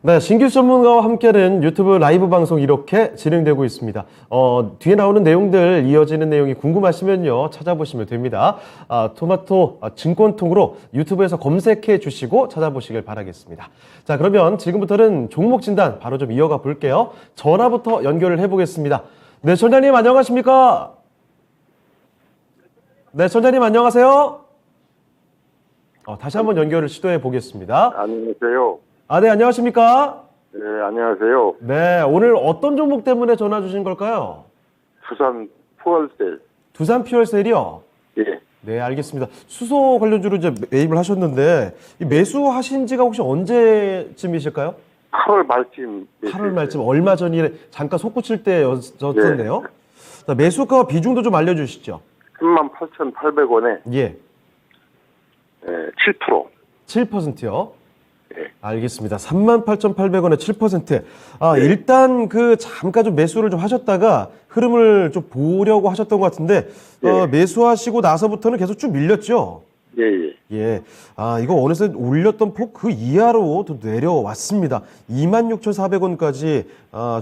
네, 신규 전문가와 함께하는 유튜브 라이브 방송 이렇게 진행되고 있습니다. 뒤에 나오는 내용들, 이어지는 내용이 궁금하시면요, 찾아보시면 됩니다. 토마토 증권통으로 유튜브에서 검색해 주시고 찾아보시길 바라겠습니다. 자, 그러면 지금부터는 종목 진단 바로 좀 이어가 볼게요. 전화부터 연결을 해보겠습니다. 네, 전장님 안녕하십니까? 네, 전장님 안녕하세요? 다시 한번 연결을 시도해 보겠습니다. 안녕하세요. 네, 안녕하십니까? 네, 안녕하세요. 네, 오늘 어떤 종목 때문에 전화 주신 걸까요? 부산 푸얼셀. 두산 퓨얼셀이요? 예. 네, 알겠습니다. 수소 관련주로 이제 매입을 하셨는데, 이 매수하신 지가 혹시 언제쯤이실까요? 8월 말쯤. 8월 말쯤, 얼마 전에 잠깐 솟구칠 때였었네요. 자, 매수가 비중도 좀 알려주시죠. 38,800원에 예. 7%. 7%요? 예. 알겠습니다. 38,800원에 7%. 네. 일단 잠깐 좀 매수를 좀 하셨다가 흐름을 좀 보려고 하셨던 것 같은데, 네. 매수하시고 나서부터는 계속 쭉 밀렸죠? 예, 예. 예. 이거 어느새 올렸던 폭 그 이하로 또 내려왔습니다. 26,400원까지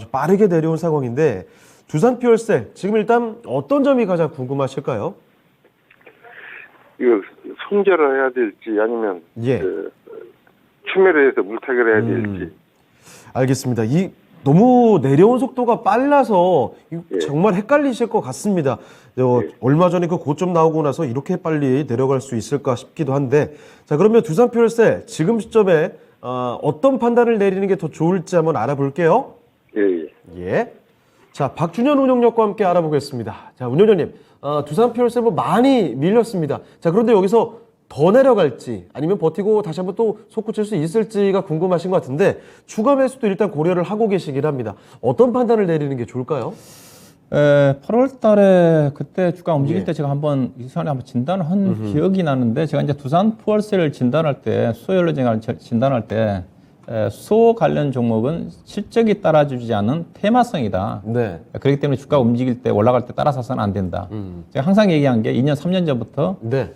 좀 빠르게 내려온 상황인데, 두산 퓨얼셀, 지금 일단 어떤 점이 가장 궁금하실까요? 이거 손절을 해야 될지 아니면 예. 추매를 해서 물타기를 해야 될지. 알겠습니다. 너무 내려온 속도가 빨라서 예. 정말 헷갈리실 것 같습니다. 예. 얼마 전에 그 고점 나오고 나서 이렇게 빨리 내려갈 수 있을까 싶기도 한데, 자, 그러면 두산 퓨얼셀 지금 시점에 어떤 판단을 내리는 게 더 좋을지 한번 알아볼게요. 예, 예. 예. 자, 박준현 운영력과 함께 알아보겠습니다. 자, 운영력님, 두산 퓨얼셀 많이 밀렸습니다. 자, 그런데 여기서 더 내려갈지 아니면 버티고 다시 한번 또 솟구칠 수 있을지가 궁금하신 것 같은데, 추가 매수도 일단 고려를 하고 계시긴 합니다. 어떤 판단을 내리는 게 좋을까요? 8월 달에 그때 주가 움직일 예. 때 제가 한번 이 시간에 한번 진단을 한 기억이 나는데, 제가 이제 두산 푸얼셀을 진단할 때, 수요연료쟁을 진단할 때, 수소 관련 종목은 실적이 따라주지 않는 테마성이다. 네. 그렇기 때문에 주가 움직일 때 올라갈 때 따라서는 안 된다. 제가 항상 얘기한 게 2년, 3년 전부터 네.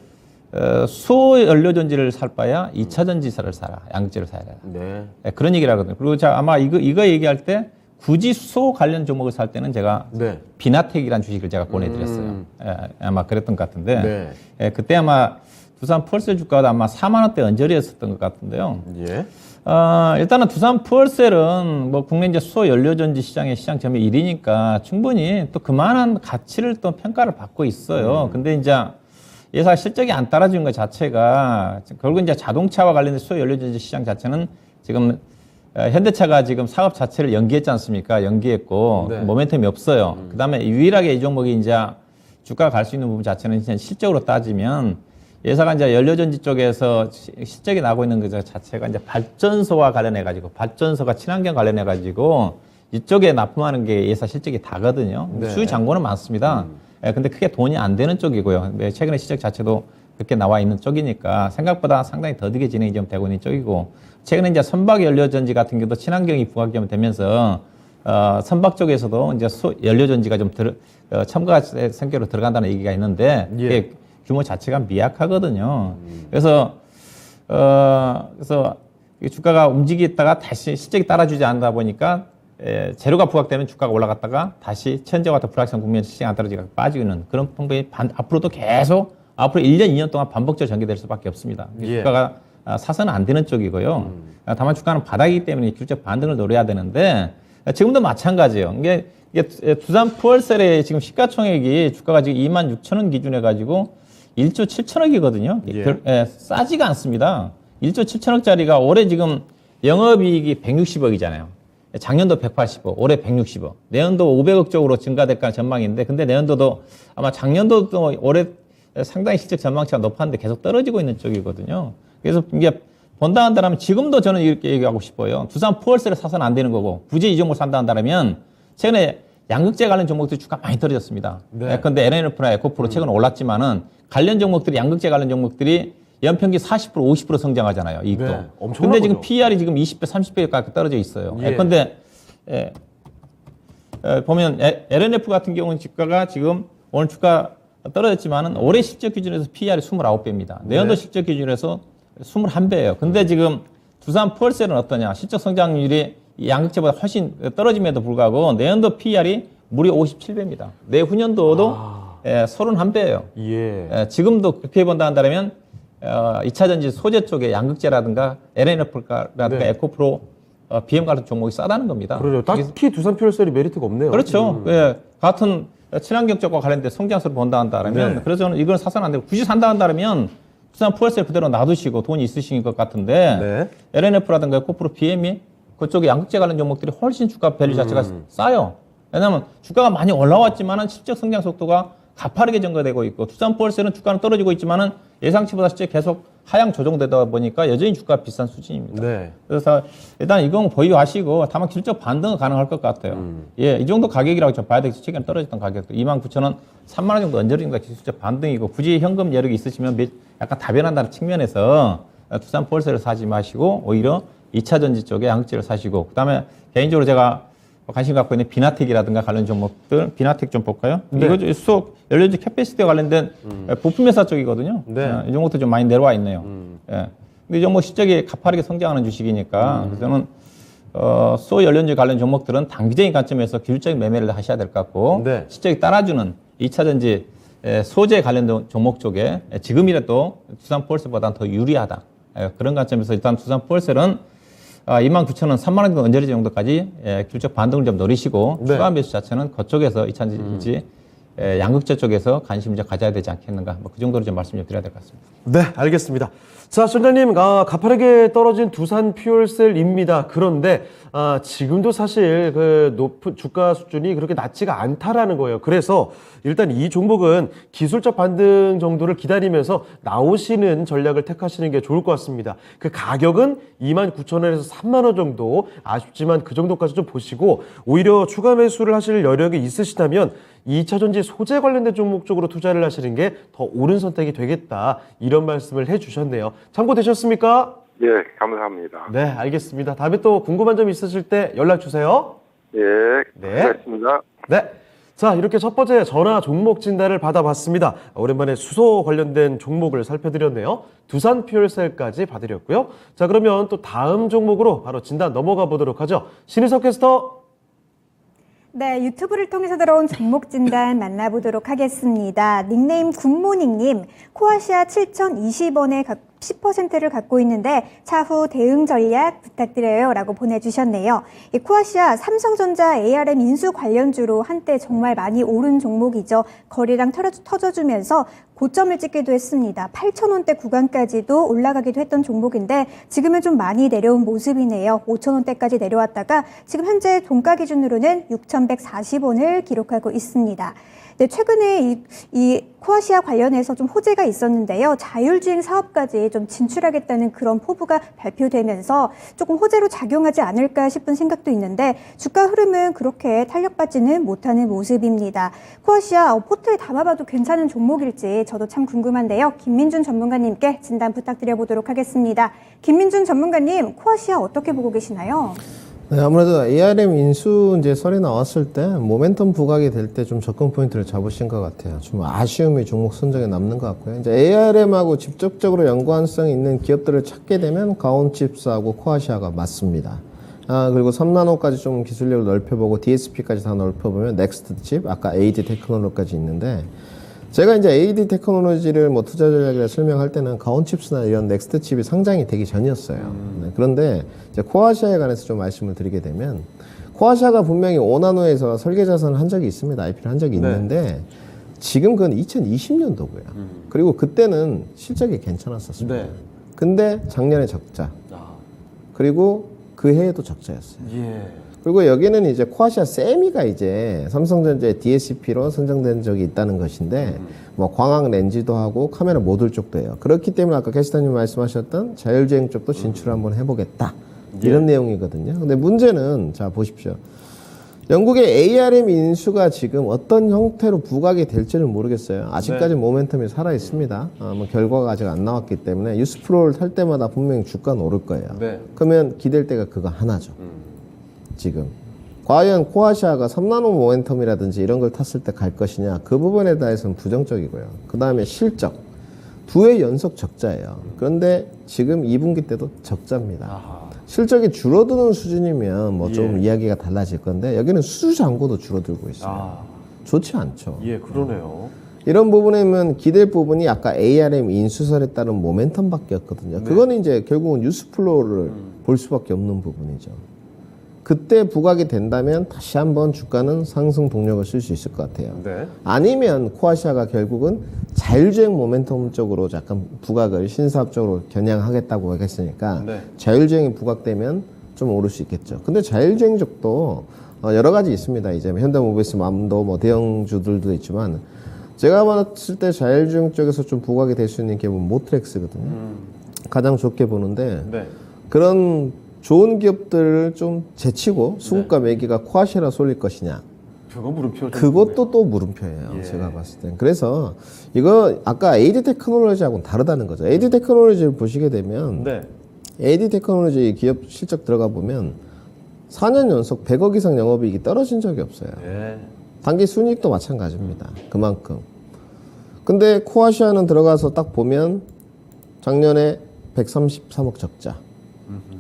수연료전지를 살 바야 2차 전지사를 사라. 양극재를 사야 된다. 네. 그런 얘기를 하거든요. 그리고 제가 아마 이거 얘기할 때 굳이 수소 관련 종목을 살 때는 제가 네. 비나텍이라는 주식을 제가 보내드렸어요. 아마 그랬던 것 같은데, 네. 그때 아마 두산 푸얼셀 주가가 아마 4만 원대 언저리였었던 것 같은데요. 예. 일단은 두산 푸얼셀은 국내 이제 수소 연료전지 시장의 시장 점유 1위니까 충분히 또 그만한 가치를 또 평가를 받고 있어요. 근데 이제 예사 실적이 안 따라주는 것 자체가, 결국 이제 자동차와 관련된 수소 연료전지 시장 자체는 지금 현대차가 지금 사업 자체를 연기했지 않습니까? 연기했고, 네. 모멘텀이 없어요. 그 다음에 유일하게 이 종목이 이제 주가가 갈 수 있는 부분 자체는 이제 실적으로 따지면, 예사가 이제 연료전지 쪽에서 실적이 나고 있는 것 자체가 이제 발전소와 관련해가지고, 발전소가 친환경 관련해가지고, 이쪽에 납품하는 게 예사 실적이 다거든요. 네. 수요 잔고는 많습니다. 근데 크게 돈이 안 되는 쪽이고요. 최근에 실적 자체도 그렇게 나와 있는 쪽이니까 생각보다 상당히 더디게 진행이 좀 되고 있는 쪽이고, 최근에 이제 선박 연료전지 같은 경우도 친환경이 부각이 되면서 선박 쪽에서도 이제 연료전지가 좀 첨가 성격으로 들어간다는 얘기가 있는데, 예. 그게 규모 자체가 미약하거든요. 그래서 이 주가가 움직이다가 다시 실적이 따라주지 않다 보니까 재료가 부각되면 주가가 올라갔다가 다시 현재와 같은 불확실한 국면 시장 안 떨어지고 빠지는 그런 방법이 앞으로도 계속 앞으로 1년, 2년 동안 반복적으로 전개될 수밖에 없습니다. 예. 주가가 사서는 안 되는 쪽이고요. 다만 주가는 바닥이기 때문에 규적 반등을 노려야 되는데, 지금도 마찬가지예요. 이게 두산 푸얼셀의 지금 시가총액이 주가가 지금 26,000원 기준해 가지고 1조 7천억이거든요. 예. 싸지가 않습니다. 1조 7천억짜리가 올해 지금 영업이익이 160억이잖아요. 작년도 180억, 올해 160억. 내년도 500억 쪽으로 증가될까 전망인데, 근데 내년도도 아마 작년도도 올해 상당히 실적 전망치가 높았는데 계속 떨어지고 있는 쪽이거든요. 그래서 이게 본다 한다면 지금도 저는 이렇게 얘기하고 싶어요. 두산 푸얼셀을 사서는 안 되는 거고, 굳이 이 종목을 산다 한다면 최근에 양극재 관련 종목들이 주가 많이 떨어졌습니다. 네. 그런데 LNF나 에코프로 최근 올랐지만은 관련 종목들이, 양극재 관련 종목들이 연평균 40%, 50% 성장하잖아요. 이익도. 네, 엄청난 근데 지금 거죠. PER이 지금 20배, 30배 가까이 떨어져 있어요. 예. 그런데 보면 LNF 같은 경우는 주가가 지금 오늘 주가 떨어졌지만은 올해 실적 기준에서 PER이 29배입니다. 내년도 네. 실적 기준에서 21배예요. 근데 지금 두산 펄셀은 어떠냐? 실적 성장률이 이 양극재보다 훨씬 떨어짐에도 불구하고 내년도 PER이 무려 57배입니다. 내후년도도 31배예요. 예. 지금도 그렇게 본다 한다면 2차전지 소재 쪽에 양극재라든가 LNF라든가 네. 에코프로 BM 같은 종목이 싸다는 겁니다. 그러죠. 딱히 두산 퓨얼셀이 메리트가 없네요. 그렇죠. 예, 같은 친환경 쪽과 관련된 성장세를 본다 한다면 네. 그래서 저는 이건 사서는 안 되고 굳이 산다 한다면 두산 푸얼셀 그대로 놔두시고 돈이 있으신 것 같은데 네. LNF라든가 에코프로 BM이 그쪽에 양극재 관련 종목들이 훨씬 주가 밸류 자체가 싸요. 왜냐하면 주가가 많이 올라왔지만은 실적 성장 속도가 가파르게 증가되고 있고 두산 푸얼셀은 주가는 떨어지고 있지만은 예상치보다 실제 계속 하향 조정되다 보니까 여전히 주가가 비싼 수준입니다. 네. 그래서 일단 이건 보유하시고 다만 실적 반등은 가능할 것 같아요. 예, 이 정도 가격이라고 좀 봐야 되겠죠. 최근에 떨어졌던 가격도 29,000원, 3만 원 정도 언저리니까 실적 반등이고 굳이 현금 여력이 있으시면 약간 다변한다는 측면에서 두산 폴스를 사지 마시고 오히려 2차 전지 쪽에 양극재를 사시고 그다음에 개인적으로 제가 관심 갖고 있는 비나텍이라든가 관련 종목들, 비나텍 좀 볼까요? 네. 이거 수소 연료지 캐패시티와 관련된 부품 회사 쪽이거든요. 네. 이 종목도 좀 많이 내려와 있네요. 예. 근데 이 종목 실적이 가파르게 성장하는 주식이니까 그래서 저는 수소 연료지 관련 종목들은 단기적인 관점에서 기술적인 매매를 하셔야 될 것 같고 네. 실적이 따라주는 2차 전지 소재 관련 종목 쪽에 지금이라도 두산 폴스보다는 더 유리하다. 그런 관점에서 일단 두산 폴스는 29,000원, 3만 원 정도 언저리 정도까지 기술적 반등을 좀 노리시고 네. 추가 매수 자체는 그쪽에서 2차 전지 양극재 쪽에서 관심을 좀 가져야 되지 않겠는가. 뭐 그 정도로 좀 말씀 좀 드려야 될 것 같습니다. 네, 알겠습니다. 자, 전장님, 가파르게 떨어진 두산 퓨얼셀입니다. 그런데 지금도 사실 그 높은 주가 수준이 그렇게 낮지가 않다라는 거예요. 그래서 일단 이 종목은 기술적 반등 정도를 기다리면서 나오시는 전략을 택하시는 게 좋을 것 같습니다. 그 가격은 29,000원에서 3만 원 정도, 아쉽지만 그 정도까지 좀 보시고 오히려 추가 매수를 하실 여력이 있으시다면 2차 전지 소재 관련된 종목 쪽으로 투자를 하시는 게 더 옳은 선택이 되겠다. 이런 말씀을 해주셨네요. 참고되셨습니까? 예, 감사합니다. 네, 알겠습니다. 다음에 또 궁금한 점 있으실 때 연락 주세요. 예, 네. 고맙습니다. 네. 자, 이렇게 첫 번째 전화 종목 진단을 받아봤습니다. 오랜만에 수소 관련된 종목을 살펴드렸네요. 두산 퓨얼셀까지 봐드렸고요. 자, 그러면 또 다음 종목으로 바로 진단 넘어가 보도록 하죠. 신희석 캐스터. 네, 유튜브를 통해서 들어온 종목 진단 만나보도록 하겠습니다. 닉네임 굿모닝님, 코아시아 7,020원에 10%를 갖고 있는데 차후 대응 전략 부탁드려요 라고 보내주셨네요. 이 코아시아 삼성전자 ARM 인수 관련주로 한때 정말 많이 오른 종목이죠. 거래량 터져주면서 고점을 찍기도 했습니다. 8,000원대 구간까지도 올라가기도 했던 종목인데 지금은 좀 많이 내려온 모습이네요. 5,000원대까지 내려왔다가 지금 현재 종가 기준으로는 6,140원을 기록하고 있습니다. 네, 최근에 이 코아시아 관련해서 좀 호재가 있었는데요. 자율주행 사업까지 좀 진출하겠다는 그런 포부가 발표되면서 조금 호재로 작용하지 않을까 싶은 생각도 있는데 주가 흐름은 그렇게 탄력받지는 못하는 모습입니다. 코아시아 포트에 담아봐도 괜찮은 종목일지 저도 참 궁금한데요. 김민준 전문가님께 진단 부탁드려보도록 하겠습니다. 김민준 전문가님, 코아시아 어떻게 보고 계시나요? 네, 아무래도 ARM 인수 이제 설이 나왔을 때 모멘텀 부각이 될 때 좀 접근 포인트를 잡으신 것 같아요. 좀 아쉬움이 종목 선정에 남는 것 같고요. 이제 ARM하고 직접적으로 연관성 있는 기업들을 찾게 되면 가온칩스하고 코아시아가 맞습니다. 그리고 3나노까지 좀 기술력을 넓혀보고 DSP까지 다 넓혀보면 넥스트칩, 아까 AD 테크놀로지까지 있는데 제가 이제 AD 테크놀로지를 뭐 투자 전략이라 설명할 때는 가온칩스나 이런 넥스트 칩이 상장이 되기 전이었어요. 네, 그런데 이제 코아시아에 관해서 좀 말씀을 드리게 되면 코아시아가 분명히 5나노에서 설계 자산을 한 적이 있습니다. IP를 한 적이 있는데 지금 그건 2020년도고요. 그리고 그때는 실적이 괜찮았었습니다. 네. 근데 작년에 적자. 그리고 그 해에도 적자였어요. 예. 그리고 여기는 이제 코아시아 세미가 이제 삼성전자의 DSP로 선정된 적이 있다는 것인데, 뭐 광학 렌즈도 하고 카메라 모듈 쪽도 해요. 그렇기 때문에 아까 캐스터님 말씀하셨던 자율주행 쪽도 진출을 한번 해보겠다. 이런 내용이거든요. 근데 문제는, 자, 보십시오. 영국의 ARM 인수가 지금 어떤 형태로 부각이 될지는 모르겠어요. 아직까지 모멘텀이 살아있습니다. 뭐 결과가 아직 안 나왔기 때문에 뉴스프로를 탈 때마다 분명히 주가는 오를 거예요. 네. 그러면 기댈 때가 그거 하나죠. 지금 과연 코아시아가 3나노 모멘텀이라든지 이런 걸 탔을 때 갈 것이냐, 그 부분에 대해서는 부정적이고요. 그 다음에 실적, 두 해 연속 적자예요. 그런데 지금 2분기 때도 적자입니다. 아하. 실적이 줄어드는 수준이면 뭐 좀 예. 이야기가 달라질 건데 여기는 수주 잔고도 줄어들고 있어요. 아, 좋지 않죠. 예, 그러네요. 이런 부분에는 기댈 부분이 아까 ARM 인수설에 따른 모멘텀밖에 없거든요. 네. 그거는 이제 결국은 뉴스플로우를 볼 수밖에 없는 부분이죠. 그때 부각이 된다면 다시 한번 주가는 상승 동력을 쓸 수 있을 것 같아요. 네. 아니면 코아시아가 결국은 자율주행 모멘텀 쪽으로 약간 부각을 신사업적으로 겨냥하겠다고 하겠으니까 네. 자율주행이 부각되면 좀 오를 수 있겠죠. 근데 자율주행 쪽도 여러 가지 있습니다. 이제 현대모비스, 맘도 뭐 대형주들도 있지만 제가 봤을 때 자율주행 쪽에서 좀 부각이 될 수 있는 기업은 모트렉스거든요. 가장 좋게 보는데 네. 그런 좋은 기업들을 좀 제치고 수급과 매기가 코아시아라 쏠릴 것이냐. 그거 물음표. 그것도 또 물음표예요. 예. 제가 봤을 땐. 그래서 이거 아까 AD 테크놀로지하고는 다르다는 거죠. AD 테크놀로지를 보시게 되면 네. AD 테크놀로지 기업 실적 들어가 보면 4년 연속 100억 이상 영업이익이 떨어진 적이 없어요. 예. 단기 순이익도 마찬가지입니다. 그만큼. 근데 코아시아는 들어가서 딱 보면 작년에 133억 적자.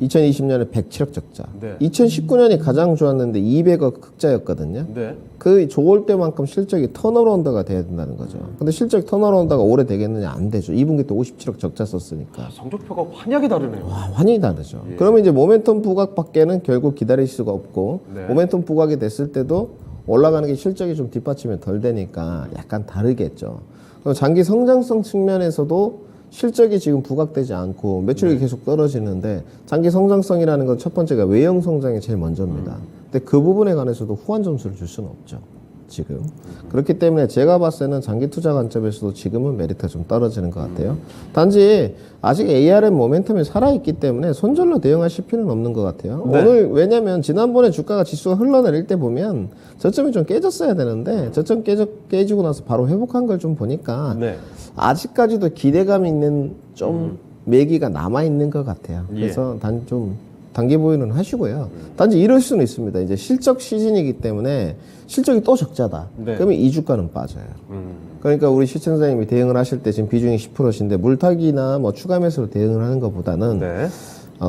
2020년에 107억 적자. 네. 2019년이 가장 좋았는데 200억 흑자였거든요. 네. 그 좋을 때만큼 실적이 턴어라운드가 돼야 된다는 거죠. 근데 실적 턴어라운드가 오래 되겠느냐? 안 되죠. 2분기 때 57억 적자 썼으니까. 성적표가 환하게 다르네요. 와, 환히 다르죠. 예. 그러면 이제 모멘텀 부각밖에는 결국 기다릴 수가 없고 네. 모멘텀 부각이 됐을 때도 올라가는 게 실적이 좀 뒷받침이 덜 되니까 약간 다르겠죠. 그럼 장기 성장성 측면에서도 실적이 지금 부각되지 않고 매출이 계속 떨어지는데 장기 성장성이라는 건 첫 번째가 외형 성장이 제일 먼저입니다. 근데 그 부분에 관해서도 후한 점수를 줄 수는 없죠. 지금. 그렇기 때문에 제가 봤을 때는 장기 투자 관점에서도 지금은 메리트가 좀 떨어지는 것 같아요. 단지 아직 ARM 모멘텀이 살아있기 때문에 손절로 대응하실 필요는 없는 것 같아요. 네. 오늘 왜냐면 지난번에 주가가 지수가 흘러내릴 때 보면 저점이 좀 깨졌어야 되는데 저점 깨지고 나서 바로 회복한 걸 좀 보니까 네. 아직까지도 기대감 있는 좀 매기가 남아있는 것 같아요. 예. 그래서 단기 보유는 하시고요. 단지 이럴 수는 있습니다. 이제 실적 시즌이기 때문에 실적이 또 적자다. 네. 그러면 이 주가는 빠져요. 그러니까 우리 시청자님이 대응을 하실 때 지금 비중이 10%인데 물타기나 뭐 추가 매수로 대응을 하는 것보다는 네.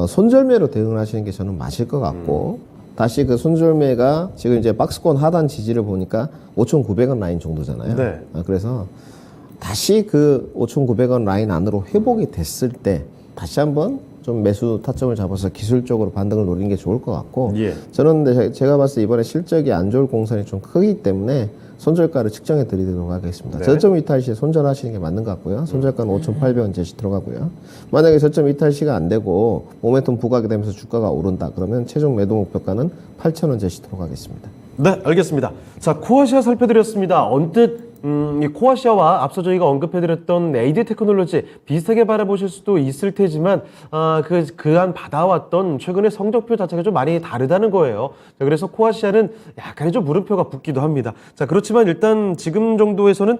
손절매로 대응을 하시는 게 저는 맞을 것 같고 다시 그 손절매가 지금 이제 박스권 하단 지지를 보니까 5,900원 라인 정도잖아요. 네. 그래서 다시 그 5,900원 라인 안으로 회복이 됐을 때 다시 한번 좀 매수 타점을 잡아서 기술적으로 반등을 노리는 게 좋을 것 같고 예. 저는 근데 제가 봤을 때 이번에 실적이 안 좋을 공산이 좀 크기 때문에 손절가를 측정해 드리도록 하겠습니다. 네. 저점 이탈 시에 손절하시는 게 맞는 것 같고요. 손절가는 5,800원 제시 들어가고요. 만약에 저점 이탈 시가 안 되고 모멘텀 부각이 되면서 주가가 오른다 그러면 최종 매도 목표가는 8,000원 제시 들어가겠습니다. 네, 알겠습니다. 자, 코아시아 살펴드렸습니다. 언뜻 이 코아시아와 앞서 저희가 언급해드렸던 AD 테크놀로지 비슷하게 바라보실 수도 있을 테지만 그간 받아왔던 최근의 성적표 자체가 좀 많이 다르다는 거예요. 자, 그래서 코아시아는 약간의 좀 물음표가 붙기도 합니다. 자, 그렇지만 일단 지금 정도에서는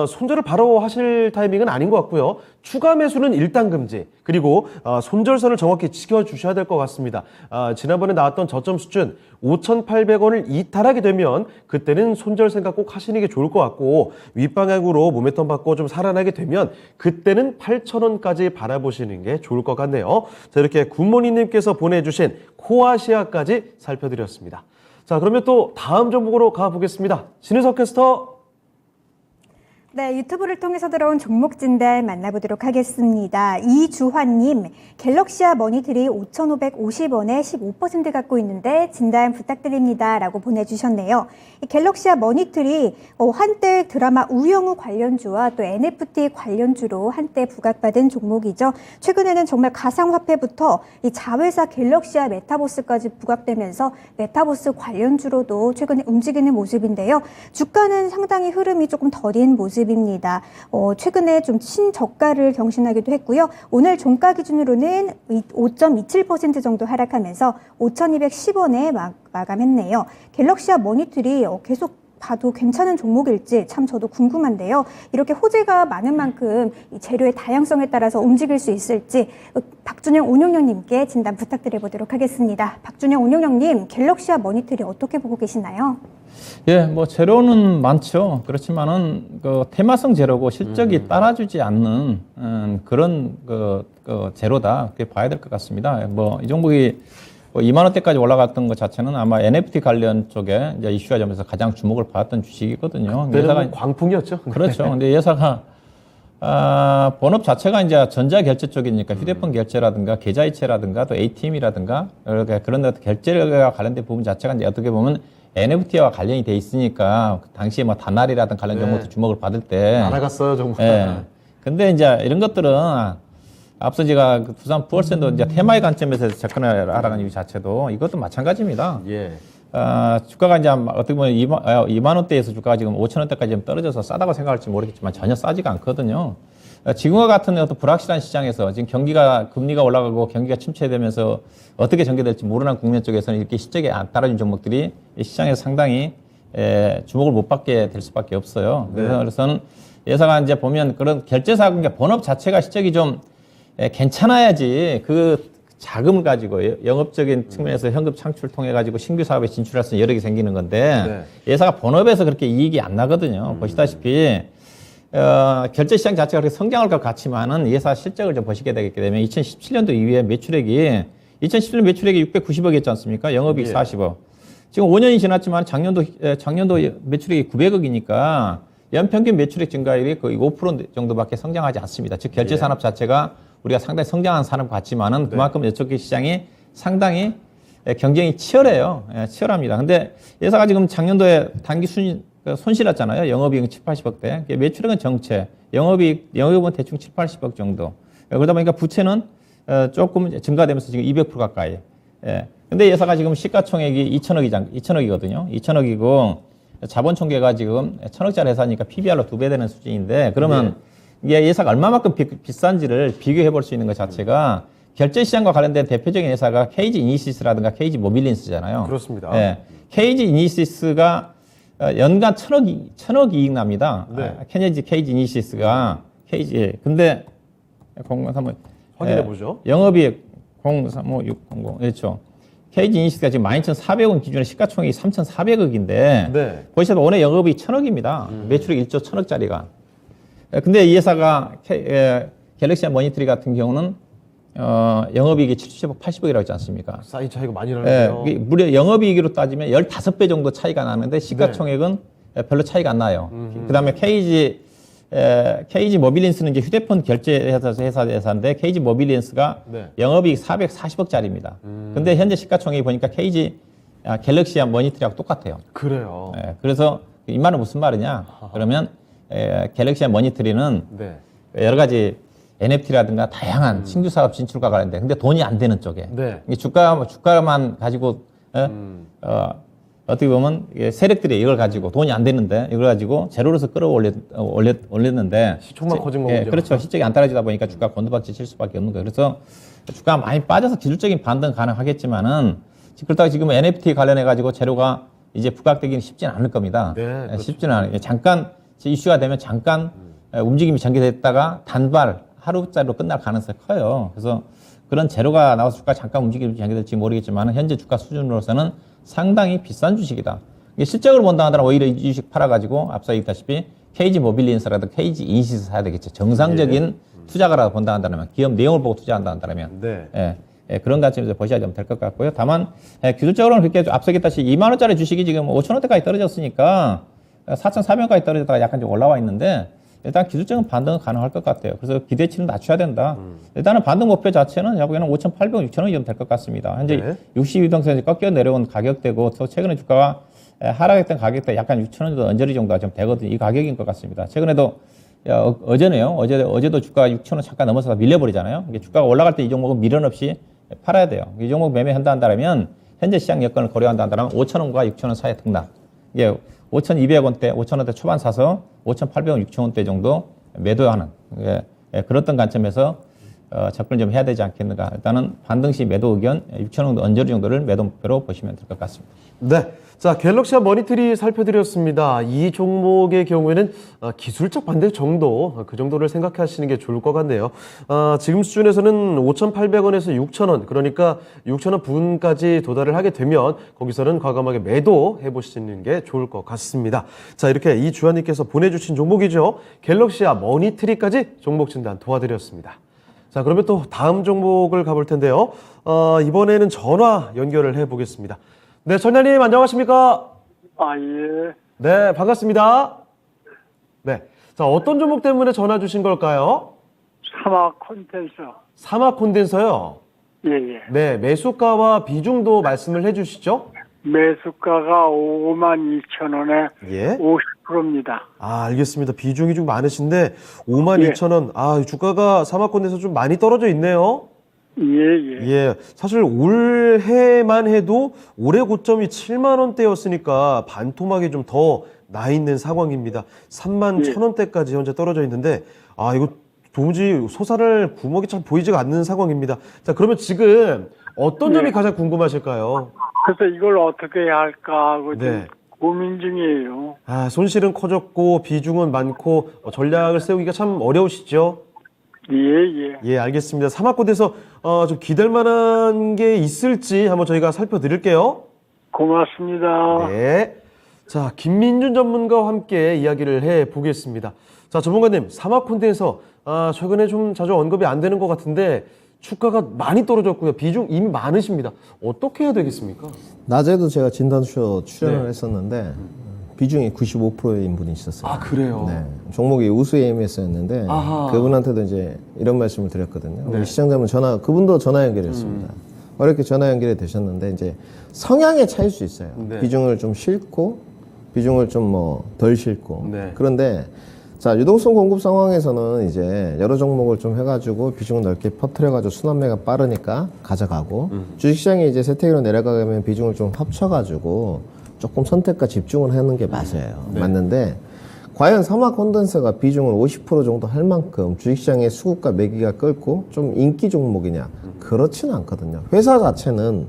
손절을 바로 하실 타이밍은 아닌 것 같고요. 추가 매수는 일단 금지. 그리고 손절선을 정확히 지켜주셔야 될 것 같습니다. 지난번에 나왔던 저점 수준 5,800원을 이탈하게 되면 그때는 손절 생각 꼭 하시는 게 좋을 것 같고 윗방향으로 모멘텀 받고 좀 살아나게 되면 그때는 8,000원까지 바라보시는 게 좋을 것 같네요. 자, 이렇게 굿모닝님께서 보내주신 코아시아까지 살펴드렸습니다. 자, 그러면 또 다음 종목으로 가보겠습니다. 신은석 캐스터. 네, 유튜브를 통해서 들어온 종목 진단 만나보도록 하겠습니다. 이주환님, 갤럭시아 머니트리 5,550원에 15% 갖고 있는데 진단 부탁드립니다. 라고 보내주셨네요. 이 갤럭시아 머니트리 한때 드라마 우영우 관련주와 또 NFT 관련주로 한때 부각받은 종목이죠. 최근에는 정말 가상화폐부터 이 자회사 갤럭시아 메타버스까지 부각되면서 메타버스 관련주로도 최근에 움직이는 모습인데요. 주가는 상당히 흐름이 조금 더딘 모습입니다. 최근에 좀 신저가를 경신하기도 했고요. 오늘 종가 기준으로는 5.27% 정도 하락하면서 5,210원에 마감했네요. 갤럭시아 머니트리 계속 봐도 괜찮은 종목일지 참 저도 궁금한데요. 이렇게 호재가 많은 만큼 이 재료의 다양성에 따라서 움직일 수 있을지 박준영 운용령님께 진단 부탁드려보도록 하겠습니다. 박준영 운용령님, 갤럭시아 머니트리 어떻게 보고 계시나요? 예, 뭐 재료는 많죠. 그렇지만은 그 테마성 재료고 실적이 따라주지 않는 그런 그 재료다. 그렇게 봐야 될 것 같습니다. 뭐 이 종목이 뭐 2만 원대까지 올라갔던 것 자체는 아마 NFT 관련 쪽에 이제 이슈가 되면서 가장 주목을 받았던 주식이거든요. 그때는 광풍이었죠. 그렇죠. 근데 예사가 본업 자체가 이제 전자 결제 쪽이니까 휴대폰 결제라든가 계좌이체라든가 또 ATM이라든가 이렇게 그런 데 결제가 관련된 부분 자체가 이제 어떻게 보면 NFT와 관련이 돼 있으니까 당시에 뭐 다날이라든 관련 정보도 주목을 받을 때 날아갔어요, 정말. 예. 근데 이제 이런 것들은 앞서 제가 그 두산 부월센도 이제 테마의 관점에서 접근을 하라는 이유 자체도 이것도 마찬가지입니다. 예. 주가가 이제 어떻게 보면 2만 원대에서 주가가 지금 5천 원대까지 좀 떨어져서 싸다고 생각할지 모르겠지만 전혀 싸지가 않거든요. 지금과 같은 어떤 불확실한 시장에서 지금 금리가 올라가고 경기가 침체되면서 어떻게 전개될지 모르는 국면 쪽에서는 이렇게 실적이 안 따라준 종목들이 이 시장에서 상당히 주목을 못 받게 될 수밖에 없어요. 그래서는 예사가 이제 보면 그런 결제사, 그러니까 본업 자체가 실적이 좀 괜찮아야지 그 자금을 가지고 영업적인 측면에서 현금 창출 통해 가지고 신규 사업에 진출할 수 있는 여력이 생기는 건데 예사가 본업에서 그렇게 이익이 안 나거든요. 보시다시피 결제 시장 자체가 그렇게 성장할 것 같지만은 예사 실적을 좀 보시게 되기 때문에 2017년도 이후에 매출액이 2017년 매출액이 690억이었지 않습니까? 영업이익 40억. 지금 5년이 지났지만 작년도 매출액이 900억이니까 연평균 매출액 증가율이 거의 5% 정도밖에 성장하지 않습니다. 즉 결제 산업 자체가 우리가 상당히 성장한 산업 같지만은 그만큼 이쪽 시장이 상당히 경쟁이 치열해요. 치열합니다. 근데 예사가 지금 작년도에 단기 손실했잖아요. 영업이익은 7, 80억대. 매출액은 정체. 영업이익은 대충 7, 80억 정도. 그러다 보니까 부채는 조금 증가되면서 지금 200% 가까이. 근데 예사가 지금 시가총액이 2천억이거든요. 2천억이고 자본 총계가 지금 1,000억짜리 회사니까 PBR로 2배 되는 수준인데 그러면 이게 예사가 얼마만큼 비싼지를 비교해 볼 수 있는 것 자체가 결제 시장과 관련된 대표적인 회사가 KG 이니시스라든가 KG 모빌린스잖아요. 그렇습니다. KG 이니시스가 연간 1,000억 이익 납니다. KG 이니시스가 근데 031 확인해 보죠. 영업이익 035600 그렇죠. KG 이니시스가 지금 12,400원 기준에 시가총액이 3,400억인데 보시다시피 올해 영업이 1,000억입니다. 매출액 1조 1,000억짜리가. 근데 이 회사가 갤럭시아 모니터리 같은 경우는 영업이익이 70억, 80억이라고 했지 않습니까? 사이 차이가 많이 나네요. 무려 영업이익으로 따지면 15배 정도 차이가 나는데 시가총액은 별로 차이가 안 나요. 그다음에 KG 모빌린스는 이제 휴대폰 결제 회사인데 KG 모빌린스가 영업이익 440억짜리입니다. 근데 현재 시가총액이 보니까 갤럭시아 모니터리하고 똑같아요. 그래요. 그래서 이 말은 무슨 말이냐? 그러면 갤럭시아 모니터리는 여러 가지 NFT라든가 다양한 신규 사업 진출과 관련된 근데 돈이 안 되는 쪽에 주가만 가지고 어떻게 보면 세력들이 이걸 가지고 돈이 안 되는데 이걸 가지고 제로로서 끌어올렸는데 시총만 커진 거군요. 그렇죠. 실적이 안 따라지다 보니까 주가 곤두박질 칠 수밖에 없는 거예요. 그래서 주가가 많이 빠져서 기술적인 반등 가능하겠지만은 그렇다고 지금 NFT 관련해 가지고 재료가 이제 부각되기는 쉽지는 않을 겁니다. 그렇죠. 쉽지는 않아요. 잠깐 이슈가 되면 잠깐 움직임이 전개됐다가 단발 하루짜리로 끝날 가능성이 커요. 그래서 그런 재료가 나와서 주가 잠깐 움직임이 전개될지 모르겠지만 현재 주가 수준으로서는 상당히 비싼 주식이다. 이게 실적을 본다 하더라도 오히려 이 주식 팔아가지고 앞서 얘기했다시피 KG 모빌린스라든가 KG 이니시스 사야 되겠죠. 정상적인 투자가라고 본다 한다면 기업 내용을 보고 투자한다 한다면 그런 관점에서 보셔야 될 것 같고요. 다만 기술적으로는 그렇게 앞서 얘기했다시피 2만 원짜리 주식이 지금 5천 원대까지 떨어졌으니까 4,400원까지 떨어졌다가 약간 좀 올라와 있는데 일단 기술적인 반등은 가능할 것 같아요. 그래서 기대치는 낮춰야 된다. 일단은 반등 목표 자체는 제가 보기에는 5,800원, 6,000원이 좀 될 것 같습니다. 현재 62등선에서 꺾여 내려온 가격대고 또 최근에 주가가 하락했던 가격대 약간 6,000원 정도 언저리 정도가 좀 되거든요. 이 가격인 것 같습니다. 최근에도 어제네요. 어제도 주가가 6,000원 잠깐 넘어서 밀려버리잖아요. 이게 주가가 올라갈 때 이 종목은 미련 없이 팔아야 돼요. 이 종목 매매한다 한다면 현재 시장 여건을 고려한다 한다면 5,000원과 6,000원 사이에 등락. 이게 5,200원대, 5,000원대 초반 사서 5,800원, 6,000원대 정도 매도하는 그런 관점에서 접근을 좀 해야 되지 않겠는가. 일단은 반등시 매도 의견 6,000원 언저리 정도를 매도 목표로 보시면 될 것 같습니다. 네. 자, 갤럭시와 머니트리 살펴드렸습니다. 이 종목의 경우에는 기술적 반등 정도, 그 정도를 생각하시는 게 좋을 것 같네요. 지금 수준에서는 5,800원에서 6,000원, 그러니까 6,000원 부근까지 도달을 하게 되면 거기서는 과감하게 매도해 보시는 게 좋을 것 같습니다. 자, 이렇게 이주환님께서 보내주신 종목이죠. 갤럭시와 머니트리까지 종목 진단 도와드렸습니다. 자, 그러면 또 다음 종목을 가볼 텐데요. 이번에는 전화 연결을 해 보겠습니다. 네, 전장님 안녕하십니까? 예. 네, 반갑습니다. 네. 자, 어떤 종목 때문에 전화 주신 걸까요? 사막 콘텐서. 사막 콘덴서요. 예. 네, 매수가와 비중도 말씀을 해 주시죠. 매수가가 52,000원에 예. 50%입니다. 알겠습니다. 비중이 좀 많으신데 52,000원. 주가가 사막 콘덴서 좀 많이 떨어져 있네요. 예. 사실 올해만 해도 올해 고점이 7만 원대였으니까 반토막이 좀 더 나 있는 상황입니다. 3만 1,000원대까지 현재 떨어져 있는데 이거 도무지 솟아날 구멍이 참 보이지가 않는 상황입니다. 자, 그러면 지금 어떤 점이 가장 궁금하실까요? 그래서 이걸 어떻게 해야 할까 하고 좀 네. 고민 중이에요. 손실은 커졌고 비중은 많고 전략을 세우기가 참 어려우시죠? 예. 예, 알겠습니다. 사막고대에서 좀 기댈 만한 게 있을지 한번 저희가 살펴드릴게요. 고맙습니다. 네. 자, 김민준 전문가와 함께 이야기를 해보겠습니다. 자, 전문가님, 사막콘텐서 최근에 좀 자주 언급이 안 되는 것 같은데 주가가 많이 떨어졌고요. 비중 이미 많으십니다. 어떻게 해야 되겠습니까? 낮에도 제가 진단쇼 출연을 네. 했었는데 비중이 95%인 분이 있었어요. 그래요? 네. 종목이 우수 AMS였는데 아하. 그분한테도 이제 이런 말씀을 드렸거든요. 네. 우리 시청자분 그분도 전화 연결했습니다. 어렵게 전화 연결이 되셨는데 이제 성향의 차이일 수 있어요. 네. 비중을 좀 싫고 비중을 좀 덜 싫고. 네. 그런데 자, 유동성 공급 상황에서는 이제 여러 종목을 좀 해가지고 비중을 넓게 퍼뜨려가지고 순환매가 빠르니까 가져가고 주식시장이 이제 세태기로 내려가면 비중을 좀 합쳐가지고 조금 선택과 집중을 하는 게 맞아요. 네. 맞는데 과연 사막 콘덴서가 비중을 50% 정도 할 만큼 주식시장의 수급과 매기가 끓고 좀 인기 종목이냐? 그렇지는 않거든요. 회사 자체는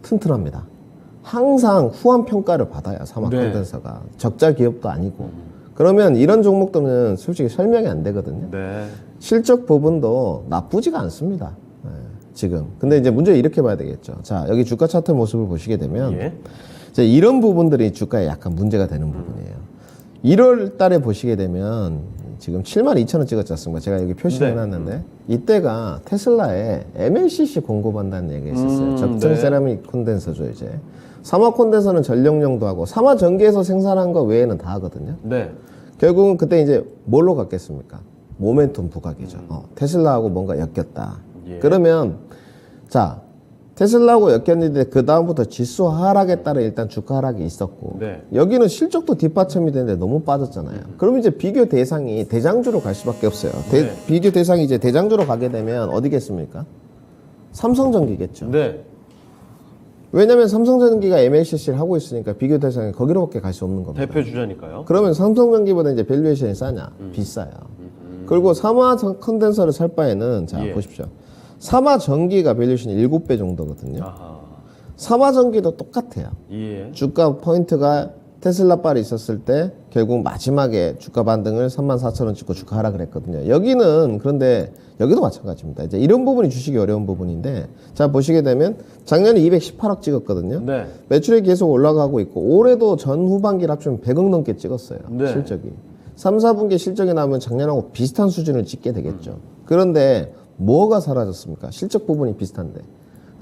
튼튼합니다. 항상 후한 평가를 받아요. 사막 네. 콘덴서가. 적자 기업도 아니고. 그러면 이런 종목들은 솔직히 설명이 안 되거든요. 네. 실적 부분도 나쁘지가 않습니다. 네, 지금. 근데 이제 문제 이렇게 봐야 되겠죠. 자, 여기 주가 차트 모습을 보시게 되면 예. 이제 이런 부분들이 주가에 약간 문제가 되는 부분이에요. 1월 달에 보시게 되면 지금 72,000원 찍었지 않습니까? 제가 여기 표시를 네. 해놨는데 이때가 테슬라에 MLCC 공급한다는 얘기가 있었어요. 적정 네. 세라믹 콘덴서죠, 이제. 사마 콘덴서는 전력용도 하고 사마 전기에서 생산한 거 외에는 다 하거든요. 네. 결국은 그때 이제 뭘로 갔겠습니까? 모멘텀 부각이죠. 테슬라하고 뭔가 엮였다. 예. 그러면 자, 테슬라하고 엮였는데 그 다음부터 지수 하락에 따라 일단 주가 하락이 있었고 네. 여기는 실적도 뒷받침이 되는데 너무 빠졌잖아요. 그럼 이제 비교 대상이 대장주로 갈 수밖에 없어요. 네. 비교 대상이 이제 대장주로 가게 되면 어디겠습니까? 삼성전기겠죠. 네. 왜냐면 삼성전기가 MLCC를 하고 있으니까 비교 대상이 거기로밖에 갈 수 없는 겁니다. 대표 주자니까요. 그러면 삼성전기보다 이제 밸류에이션이 싸냐? 비싸요. 그리고 사마 컨덴서를 살 바에는 자 예. 보십시오. 사마 전기가 밸류에이션이 7배 정도거든요. 아하. 사마 전기도 똑같아요. 예. 주가 포인트가 테슬라 빨이 있었을 때 결국 마지막에 주가 반등을 34,000원 찍고 주가 하락을 했거든요. 여기는 그런데 여기도 마찬가지입니다. 이제 이런 부분이 주식이 어려운 부분인데 자 보시게 되면 작년에 218억 찍었거든요. 네. 매출이 계속 올라가고 있고 올해도 전 후반기를 합치면 100억 넘게 찍었어요. 네. 실적이. 3, 4분기 실적이 나오면 작년하고 비슷한 수준을 찍게 되겠죠. 그런데 뭐가 사라졌습니까? 실적 부분이 비슷한데.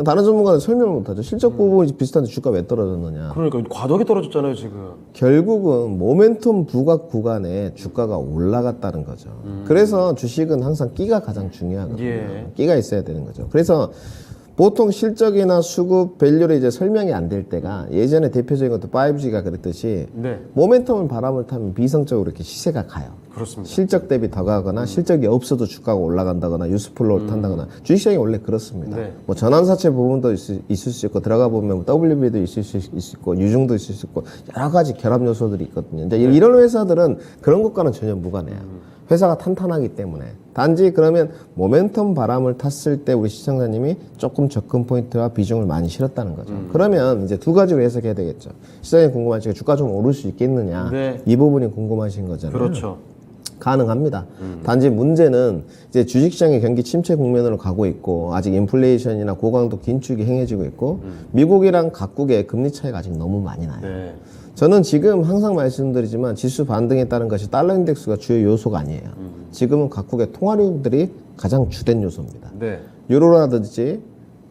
다른 전문가는 설명을 못하죠. 실적 부분이 비슷한데 주가 왜 떨어졌느냐. 그러니까 과도하게 떨어졌잖아요, 지금. 결국은 모멘텀 부각 구간에 주가가 올라갔다는 거죠. 그래서 주식은 항상 끼가 가장 중요하거든요. 예. 끼가 있어야 되는 거죠. 그래서 보통 실적이나 수급, 밸류를 이제 설명이 안 될 때가 예전에 대표적인 것도 5G가 그랬듯이 네. 모멘텀을 바람을 타면 비성적으로 이렇게 시세가 가요. 그렇습니다. 실적 대비 더 가거나 실적이 없어도 주가가 올라간다거나 뉴스플로우를 탄다거나 주식시장이 원래 그렇습니다. 네. 뭐 전환사채 부분도 있을 수 있고 들어가 보면 WB도 있을 수 있고 유중도 있을 수 있고 여러 가지 결합 요소들이 있거든요. 근데 이런 회사들은 그런 것과는 전혀 무관해요. 회사가 탄탄하기 때문에. 단지 그러면 모멘텀 바람을 탔을 때 우리 시청자님이 조금 접근 포인트와 비중을 많이 실었다는 거죠. 그러면 이제 두 가지로 해석해야 되겠죠. 시장이 궁금하시고 주가 좀 오를 수 있겠느냐. 네. 이 부분이 궁금하신 거잖아요. 그렇죠. 가능합니다. 단지 문제는 이제 주식시장의 경기 침체 국면으로 가고 있고 아직 인플레이션이나 고강도 긴축이 행해지고 있고 미국이랑 각국의 금리 차이가 아직 너무 많이 나요. 네. 저는 지금 항상 말씀드리지만 지수 반등에 따른 것이 달러 인덱스가 주요 요소가 아니에요. 지금은 각국의 통화류들이 가장 주된 요소입니다. 네. 유로라든지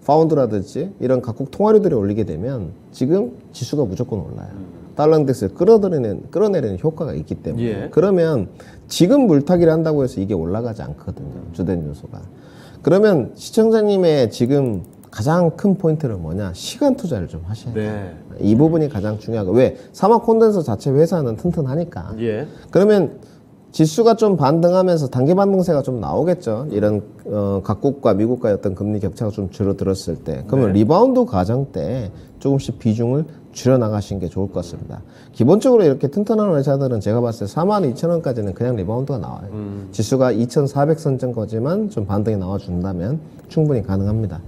파운드라든지 이런 각국 통화류들이 올리게 되면 지금 지수가 무조건 올라요. 달러 인덱스를 끌어내리는 효과가 있기 때문에. 예. 그러면 지금 물타기를 한다고 해서 이게 올라가지 않거든요. 주된 요소가. 그러면 시청자님의 지금 가장 큰 포인트는 뭐냐? 시간 투자를 좀 하셔야 돼요. 네. 이 부분이 가장 중요하고. 왜? 사막 콘덴서 자체 회사는 튼튼하니까. 예. 그러면 지수가 좀 반등하면서 단기 반등세가 좀 나오겠죠. 이런 각국과 미국과의 어떤 금리 격차가 좀 줄어들었을 때. 그러면 리바운드 과정 때 조금씩 비중을 줄여나가시는 게 좋을 것 같습니다. 기본적으로 이렇게 튼튼한 회사들은 제가 봤을 때 42,000원까지는 그냥 리바운드가 나와요. 지수가 2,400선정까지만 좀 반등이 나와준다면 충분히 가능합니다.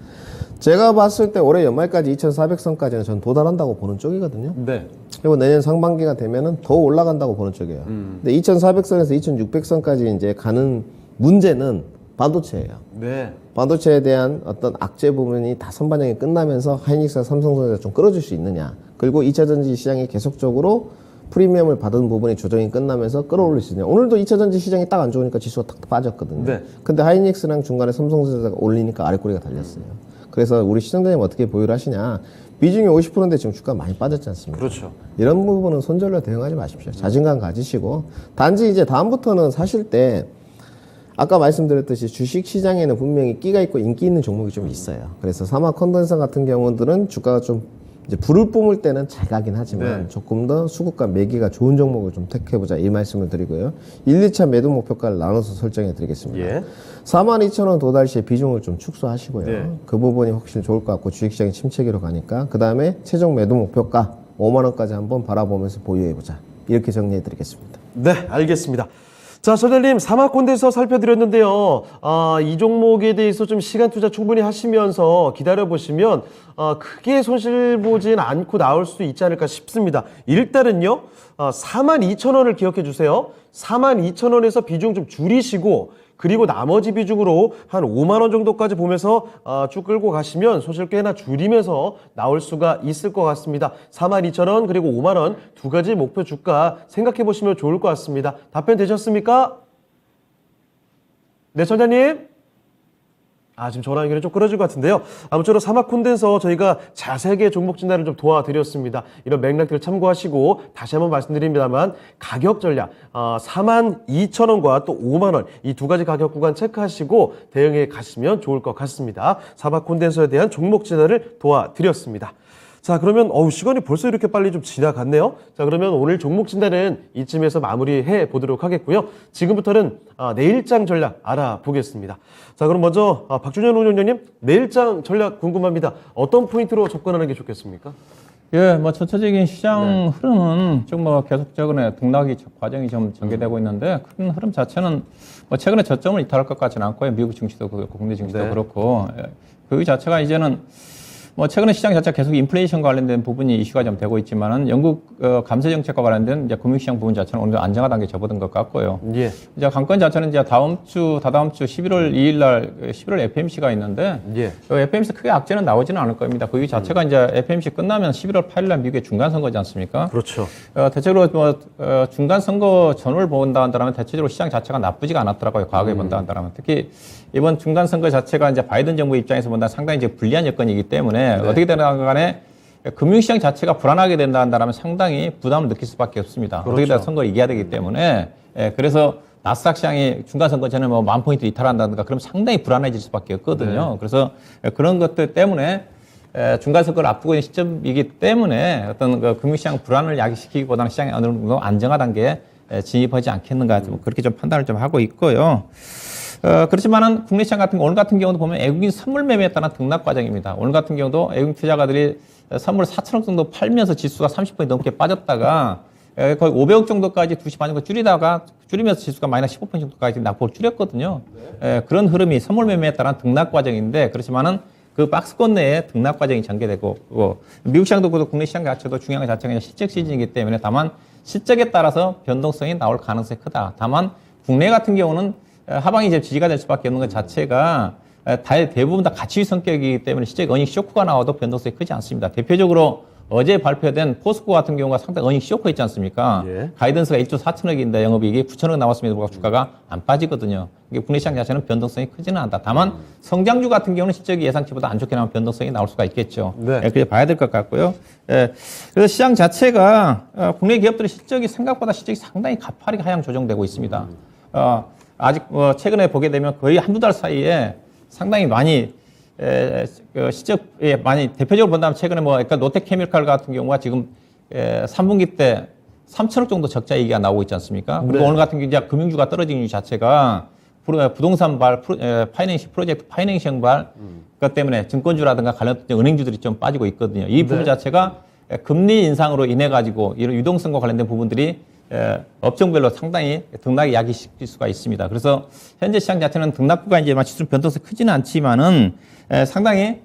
제가 봤을 때 올해 연말까지 2,400선까지는 전 도달한다고 보는 쪽이거든요. 네. 그리고 내년 상반기가 되면은 더 올라간다고 보는 쪽이에요. 근데 2,400선에서 2,600선까지 이제 가는 문제는 반도체예요. 네. 반도체에 대한 어떤 악재 부분이 다 선반영이 끝나면서 하이닉스와 삼성전자가 좀 끌어줄 수 있느냐. 그리고 2차전지 시장이 계속적으로 프리미엄을 받은 부분이 조정이 끝나면서 끌어올릴 수 있느냐. 오늘도 2차전지 시장이 딱 안 좋으니까 지수가 탁 빠졌거든요. 네. 근데 하이닉스랑 중간에 삼성전자가 올리니까 아래꼬리가 달렸어요. 그래서 우리 시청자님 어떻게 보유를 하시냐. 비중이 50%인데 지금 주가 많이 빠졌지 않습니까? 그렇죠. 이런 부분은 손절로 대응하지 마십시오. 자신감 가지시고. 단지 이제 다음부터는 사실 때 아까 말씀드렸듯이 주식 시장에는 분명히 끼가 있고 인기 있는 종목이 좀 있어요. 그래서 사막 컨덴서 같은 경우들은 주가가 좀 이제 불을 뿜을 때는 잘 가긴 하지만 네. 조금 더 수급과 매기가 좋은 종목을 좀 택해보자 이 말씀을 드리고요. 1, 2차 매도 목표가를 나눠서 설정해 드리겠습니다. 예. 42,000원 도달 시에 비중을 좀 축소하시고요. 네. 그 부분이 확실히 좋을 것 같고 주식시장이 침체기로 가니까 그 다음에 최종 매도 목표가 5만 원까지 한번 바라보면서 보유해보자. 이렇게 정리해 드리겠습니다. 네, 알겠습니다. 자, 소장님, 사막콘덴서 살펴드렸는데요. 이 종목에 대해서 좀 시간 투자 충분히 하시면서 기다려보시면, 크게 손실 보진 않고 나올 수 있지 않을까 싶습니다. 일단은요, 42,000원을 기억해 주세요. 42,000원에서 비중 좀 줄이시고, 그리고 나머지 비중으로 한 5만 원 정도까지 보면서 쭉 끌고 가시면 손실 꽤나 줄이면서 나올 수가 있을 것 같습니다. 42,000원 그리고 5만 원 두 가지 목표 주가 생각해 보시면 좋을 것 같습니다. 답변 되셨습니까? 네, 전자님. 지금 전화 연결이 좀 끊어질 것 같은데요. 아무쪼록 사막 콘덴서 저희가 자세하게 종목 진단을 좀 도와드렸습니다. 이런 맥락들을 참고하시고 다시 한번 말씀드립니다만 가격 전략 42,000원과 또 5만 원 이 두 가지 가격 구간 체크하시고 대응해 가시면 좋을 것 같습니다. 사막 콘덴서에 대한 종목 진단을 도와드렸습니다. 자, 그러면 시간이 벌써 이렇게 빨리 좀 지나갔네요. 자, 그러면 오늘 종목 진단은 이쯤에서 마무리해 보도록 하겠고요. 지금부터는 내일장 전략 알아보겠습니다. 자, 그럼 먼저 박준현 운영자님, 내일장 전략 궁금합니다. 어떤 포인트로 접근하는 게 좋겠습니까? 예, 전체적인 시장 흐름은 좀 계속적으로 등락이 과정이 좀 전개되고 있는데 큰 흐름 자체는 최근에 저점을 이탈할 것 같지는 않고요. 미국 증시도 그렇고 국내 증시도 그렇고 그 자체가 이제는 최근에 시장 자체가 계속 인플레이션 관련된 부분이 이슈가 좀 되고 있지만은 영국 감세 정책과 관련된 이제 금융시장 부분 자체는 오늘 안정화 단계에 접어든 것 같고요. 예. 이제 관건 자체는 이제 다다음 주 11월 2일 날 11월 FMC가 있는데 예. FMC 크게 악재는 나오지는 않을 겁니다. 그 자체가 이제 FMC 끝나면 11월 8일 날 미국의 중간 선거지 않습니까? 그렇죠. 대체적으로 중간 선거 전후를 본다 한다면 대체적으로 시장 자체가 나쁘지가 않았더라고요. 과거에 본다 한다면 특히 이번 중간 선거 자체가 이제 바이든 정부 입장에서 본다 상당히 이제 불리한 여건이기 때문에 어떻게 되든 간에 금융시장 자체가 불안하게 된다 한다면 상당히 부담을 느낄 수밖에 없습니다. 그렇죠. 어떻게 되든 선거를 이겨야 되기 때문에 그래서 나스닥 시장이 중간 선거 전에 10,000포인트 이탈한다든가 그러면 상당히 불안해질 수밖에 없거든요. 그래서 그런 것들 때문에 중간 선거를 앞두고 있는 시점이기 때문에 어떤 그 금융시장 불안을 야기시키기보다는 시장이 어느 정도 안정화 단계에 진입하지 않겠는가 그렇게 좀 판단을 좀 하고 있고요. 그렇지만은 국내 시장 같은 오늘 같은 경우도 보면 외국인 선물 매매에 따른 등락 과정입니다. 오늘 같은 경우도 외국인 투자가들이 선물 4,000억 정도 팔면서 지수가 30% 넘게 빠졌다가 거의 500억 정도까지 2시 반 정도 줄이면서 지수가 마이너스 15% 정도까지 낙폭을 줄였거든요. 그런 흐름이 선물 매매에 따른 등락 과정인데 그렇지만은 그 박스권 내에 등락 과정이 전개되고 미국 시장도 그렇고 국내 시장 자체도 중요한 것 자체가 실적 시즌이기 때문에 다만 실적에 따라서 변동성이 나올 가능성이 크다. 다만 국내 같은 경우는 하방이 이제 지지가 될 수밖에 없는 것 자체가 대부분 다 가치 성격이기 때문에 실제 어닝 쇼크가 나와도 변동성이 크지 않습니다. 대표적으로 어제 발표된 포스코 같은 경우가 상당히 어닝 쇼크 있지 않습니까? 예. 가이던스가 1조 4천억인데 영업이익이 9천억 나왔음에도 불구하고 주가가 안 빠지거든요. 이게 국내 시장 자체는 변동성이 크지는 않다. 다만 성장주 같은 경우는 실적이 예상치보다 안 좋게 나오면 변동성이 나올 수가 있겠죠. 네. 그렇게 봐야 될 것 같고요. 그래서 시장 자체가 국내 기업들의 실적이 생각보다 실적이 상당히 가파르게 하향 조정되고 있습니다. 아직 최근에 보게 되면 거의 한두 달 사이에 상당히 많이 실적에 많이 대표적으로 본다면 최근에 그러니까 롯데케미칼 같은 경우가 지금 3분기 때 3천억 정도 적자 얘기가 나오고 있지 않습니까? 그리고 오늘 같은 경우 이제 금융주가 떨어진 이유 자체가 부동산발 파이낸싱발 그것 때문에 증권주라든가 관련된 은행주들이 좀 빠지고 있거든요. 이 부분 자체가 금리 인상으로 인해 가지고 이런 유동성과 관련된 부분들이 업종별로 상당히 등락이 야기시킬 수가 있습니다. 그래서 현재 시장 자체는 등락 구간이 지수 변동성이 크지는 않지만은 상당히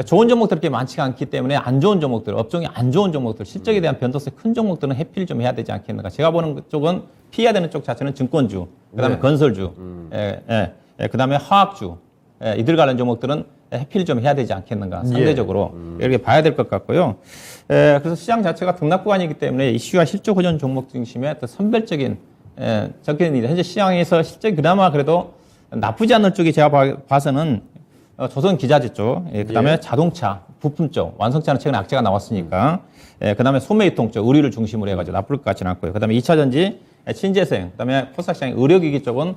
좋은 종목들이 그렇게 많지가 않기 때문에 안 좋은 종목들, 업종이 안 좋은 종목들, 실적에 대한 변동성이 큰 종목들은 해피를 좀 해야 되지 않겠는가. 제가 보는 쪽은 피해야 되는 쪽 자체는 증권주, 그다음에 건설주, 그다음에 화학주, 이들 관련 종목들은 해피를 좀 해야 되지 않겠는가. 상대적으로 이렇게 봐야 될 것 같고요. 그래서 시장 자체가 등락 구간이기 때문에 이슈와 실적 호전 종목 중심의 또 선별적인 적게는 현재 시장에서 실적이 그나마 그래도 나쁘지 않을 쪽이 제가 봐서는 조선 기자재 쪽, 그다음에 자동차 부품 쪽, 완성차는 최근에 악재가 나왔으니까, 그다음에 소매유통 쪽, 의류를 중심으로 해가지고 나쁠 것 같지는 않고요. 그다음에 2차 전지, 신재생, 그다음에 코스닥시장 의료기기 쪽은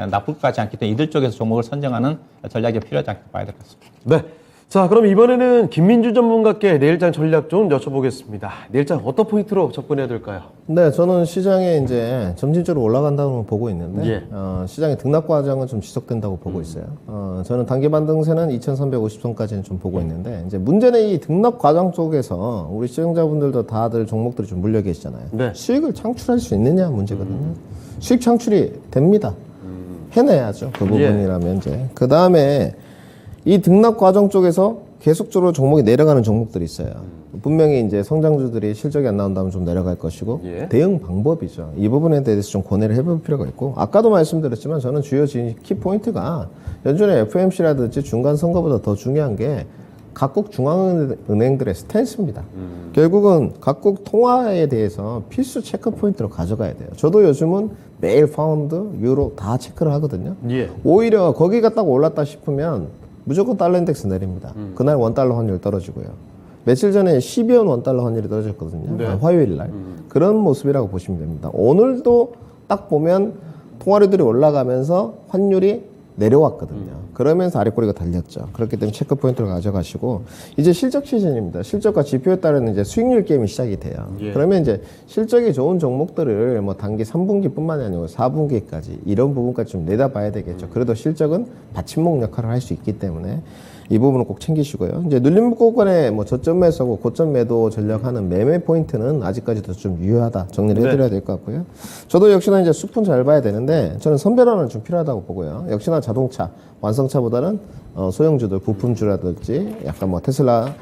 나쁠 것 같지 않기 때문에 이들 쪽에서 종목을 선정하는 전략이 필요하지 않게 봐야 될 것 같습니다. 네. 자, 그럼 이번에는 김민주 전문가께 내일장 전략 좀 여쭤보겠습니다. 내일장 어떤 포인트로 접근해야 될까요? 네, 저는 시장에 이제 점진적으로 올라간다고 보고 있는데, 예. 시장의 등락 과정은 좀 지속된다고 보고 있어요. 저는 단기 반등세는 2,350선까지는 좀 보고 있는데, 이제 문제는 이 등락 과정 쪽에서 우리 시청자분들도 다들 종목들이 좀 물려 계시잖아요. 네. 수익을 창출할 수 있느냐 문제거든요. 수익 창출이 됩니다. 해내야죠. 그 부분이라면 이제. 그 다음에 이 등락 과정 쪽에서 계속적으로 종목이 내려가는 종목들이 있어요. 분명히 이제 성장주들이 실적이 안 나온다면 좀 내려갈 것이고 대응 방법이죠. 이 부분에 대해서 좀 고뇌를 해볼 필요가 있고 아까도 말씀드렸지만 저는 주요 키포인트가 연준의 FOMC라든지 중간 선거보다 더 중요한 게 각국 중앙은행들의 스탠스입니다. 결국은 각국 통화에 대해서 필수 체크 포인트로 가져가야 돼요. 저도 요즘은 매일 파운드, 유로 다 체크를 하거든요. 예. 오히려 거기가 딱 올랐다 싶으면 무조건 달러 인덱스 내립니다. 그날 원달러 환율 떨어지고요. 며칠 전에 12원 원달러 환율이 떨어졌거든요. 화요일 날. 그런 모습이라고 보시면 됩니다. 오늘도 딱 보면 통화료들이 올라가면서 환율이 내려왔거든요. 그러면서 아래꼬리가 달렸죠. 그렇기 때문에 체크 포인트를 가져가시고 이제 실적 시즌입니다. 실적과 지표에 따른 이제 수익률 게임이 시작이 돼요. 그러면 이제 실적이 좋은 종목들을 뭐 단기 3분기뿐만이 아니고 4분기까지 이런 부분까지 좀 내다봐야 되겠죠. 그래도 실적은 받침목 역할을 할 수 있기 때문에 이 부분은 꼭 챙기시고요. 이제 눌림목고간에 뭐 저점 매수하고 고점 매도 전략하는 매매 포인트는 아직까지도 좀 유효하다 정리를 해드려야 될 것 같고요. 저도 역시나 이제 숲은 잘 봐야 되는데 저는 선별화는 좀 필요하다고 보고요. 역시나 자동차 완성차보다는 소형주들 부품주라든지 약간 뭐 테슬라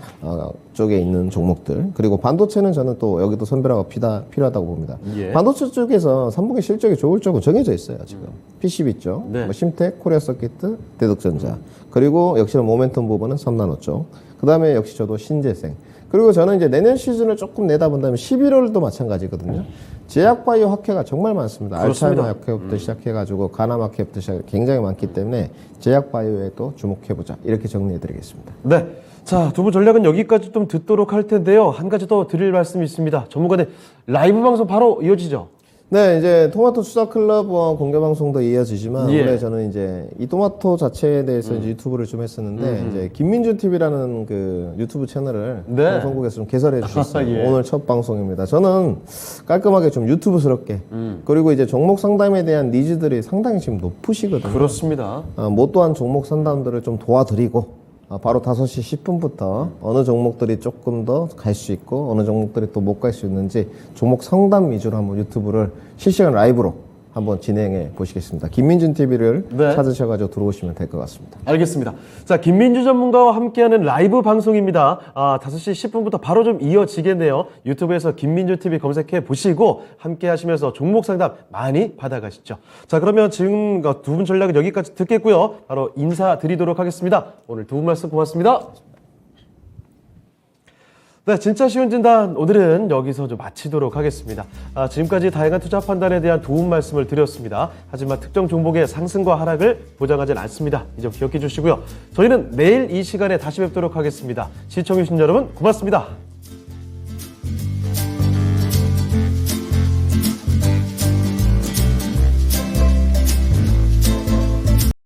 쪽에 있는 종목들 그리고 반도체는 저는 또 여기도 선별화가 필요하다고 봅니다. 반도체 쪽에서 3분기 실적이 좋을 쪽은 정해져 있어요. 지금 PCB 쪽, 뭐 심텍, 코리아 서키트, 대덕전자 그리고 역시나 모멘텀 부분은 삼나노 쪽. 그 다음에 역시 저도 신재생. 그리고 저는 이제 내년 시즌을 조금 내다본다면 11월도 마찬가지거든요. 제약바이오 학회가 정말 많습니다. 알츠하이머 학회부터 시작해가지고 가남 학회부터 시작 굉장히 많기 때문에 제약바이오에도 주목해보자. 이렇게 정리해드리겠습니다. 네. 자, 두 분 전략은 여기까지 좀 듣도록 할 텐데요. 한 가지 더 드릴 말씀이 있습니다. 전문가님 라이브 방송 바로 이어지죠? 네, 이제 토마토 수다클럽 공개 방송도 이어지지만 원래 저는 이제 이 토마토 자체에 대해서 이제 유튜브를 좀 했었는데 이제 김민주 TV라는 그 유튜브 채널을 방송국에서 좀 개설해 주셨어요. 오늘 첫 방송입니다. 저는 깔끔하게 좀 유튜브스럽게 그리고 이제 종목 상담에 대한 니즈들이 상당히 지금 높으시거든요. 그렇습니다. 뭐 또한 종목 상담들을 좀 도와드리고 바로 5시 10분부터 어느 종목들이 조금 더 갈 수 있고 어느 종목들이 또 못 갈 수 있는지 종목 상담 위주로 한번 유튜브를 실시간 라이브로 한번 진행해 보시겠습니다. 김민준 TV를 네. 찾으셔가지고 들어오시면 될 것 같습니다. 알겠습니다. 자, 김민주 전문가와 함께하는 라이브 방송입니다. 5시 10분부터 바로 좀 이어지겠네요. 유튜브에서 김민주 TV 검색해 보시고 함께 하시면서 종목 상담 많이 받아가시죠. 자, 그러면 지금 두 분 전략은 여기까지 듣겠고요. 바로 인사드리도록 하겠습니다. 오늘 두 분 말씀 고맙습니다. 네, 진짜 쉬운 진단 오늘은 여기서 좀 마치도록 하겠습니다. 지금까지 다양한 투자 판단에 대한 도움 말씀을 드렸습니다. 하지만 특정 종목의 상승과 하락을 보장하진 않습니다. 이 점 기억해 주시고요. 저희는 내일 이 시간에 다시 뵙도록 하겠습니다. 시청해주신 여러분 고맙습니다.